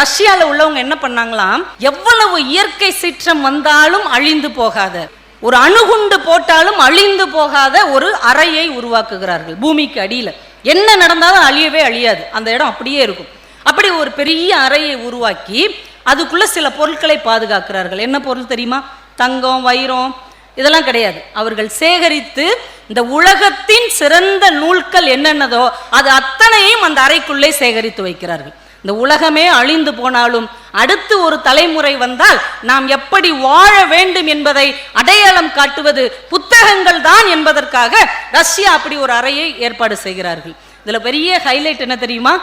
ரஷ்யாவில் உள்ளவங்க என்ன பண்ணாங்களாம், எவ்வளவு இயற்கை சீற்றம் வந்தாலும் அழிந்து போகாத, ஒரு அணுகுண்டு போட்டாலும் அழிந்து போகாத ஒரு அறையை உருவாக்குகிறார்கள். பூமிக்கு அடியில் என்ன நடந்தாலும் அழியவே அழியாது, அந்த இடம் அப்படியே இருக்கும். அப்படி ஒரு பெரிய அறையை உருவாக்கி அதுக்குள்ள சில பொருட்களை பாதுகாக்கிறார்கள். என்ன பொருள் தெரியுமா? தங்கம், வைரம் இதெல்லாம் கிடையாது. அவர்கள் சேகரித்து இந்த உலகத்தின் சிறந்த நூல்கள் என்னென்னதோ அது அத்தனையும் அந்த அறைக்குள்ளே சேகரித்து வைக்கிறார்கள். இந்த உலகமே அழிந்து போனாலும் அடுத்து ஒரு தலைமுறை வந்தால் நாம் எப்படி வாழ வேண்டும் என்பதை அடையாளம் காட்டுவது புத்தகங்கள் தான் என்பதற்காக ரஷ்யா அப்படி ஒரு அறையை ஏற்பாடு செய்கிறார்கள். இதுல பெரிய ஹைலைட் என்ன தெரியுமா?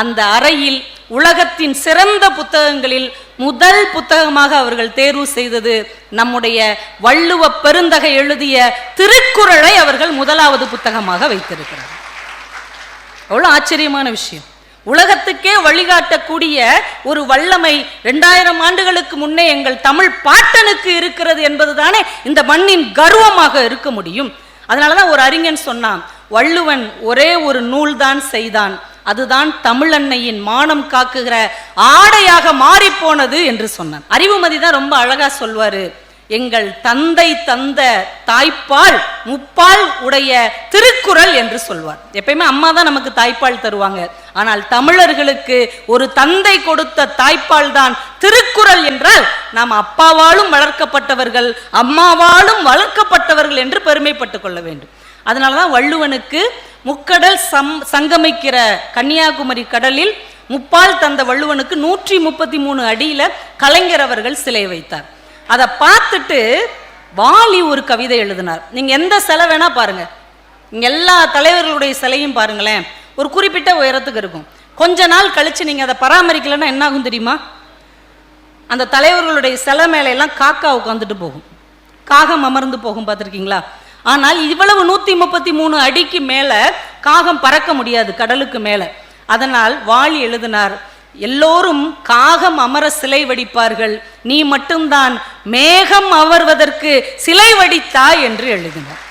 அந்த அறையில் உலகத்தின் சிறந்த புத்தகங்களில் முதல் புத்தகமாக அவர்கள் தேர்வு செய்தது நம்முடைய வள்ளுவ பெருந்தகை எழுதிய திருக்குறளை அவர்கள் முதலாவது புத்தகமாக வைத்திருக்கிறார்கள். அவ்வளவு ஆச்சரியமான விஷயம். உலகத்துக்கே வழிகாட்டக்கூடிய ஒரு வல்லமை 2000 ஆண்டுகளுக்கு முன்னே எங்கள் தமிழ் பாட்டனுக்கு இருக்கிறது என்பதுதானே இந்த மண்ணின் கர்வமாக இருக்க முடியும். அதனாலதான் ஒரு அறிஞன் சொன்னான், வள்ளுவன் ஒரே ஒரு நூல் தான் செய்தான், அதுதான் தமிழன்னையின் மானம் காக்குகிற ஆடையாக மாறி போனது என்று சொன்னான். அறிவுமதி தான் ரொம்ப அழகா சொல்வாரு, எங்கள் தந்தை தந்த தாய்ப்பால் முப்பால் உடைய திருக்குறள் என்று சொல்வார். எப்பயுமே அம்மா தான் நமக்கு தாய்ப்பால் தருவாங்க, ஆனால் தமிழர்களுக்கு ஒரு தந்தை கொடுத்த தாய்ப்பால் தான் திருக்குறள் என்றால் நாம் அப்பாவாலும் வளர்க்கப்பட்டவர்கள், அம்மாவாலும் வளர்க்கப்பட்டவர்கள் என்று பெருமைப்பட்டுக் கொள்ள வேண்டும். அதனாலதான் வள்ளுவனுக்கு முக்கடல் சங்கமிக்கிற கன்னியாகுமரி கடலில் முப்பால் தந்த வள்ளுவனுக்கு 133 அடியில கலைஞர் அவர்கள் சிலை வைத்தார். அதை பார்த்துட்டு வாலி ஒரு கவிதை எழுதினார். நீங்க எந்த சிலை வேணா பாருங்க, நீங்க எல்லா தலைவர்களுடைய சிலையும் பாருங்களேன், ஒரு குறிப்பிட்ட உயரத்துக்கு இருக்கும். கொஞ்ச நாள் கழிச்சு நீங்க அதை பராமரிக்கலன்னா என்ன ஆகும் தெரியுமா? அந்த தலைவர்களுடைய சிலை மேல எல்லாம் காக்கா உட்காந்துட்டு போகும், காகம் அமர்ந்து போகும், பார்த்துருக்கீங்களா? ஆனால் இவ்வளவு 133 அடிக்கு மேல காகம் பறக்க முடியாது கடலுக்கு மேல. அதனால் வாலி எழுதினார், எல்லோரும் காகம் அமர சிலை வடிப்பார்கள், நீ மட்டும்தான் மேகம் அமர்வதற்கு சிலை வடித்தாய் என்று எழுதினார்.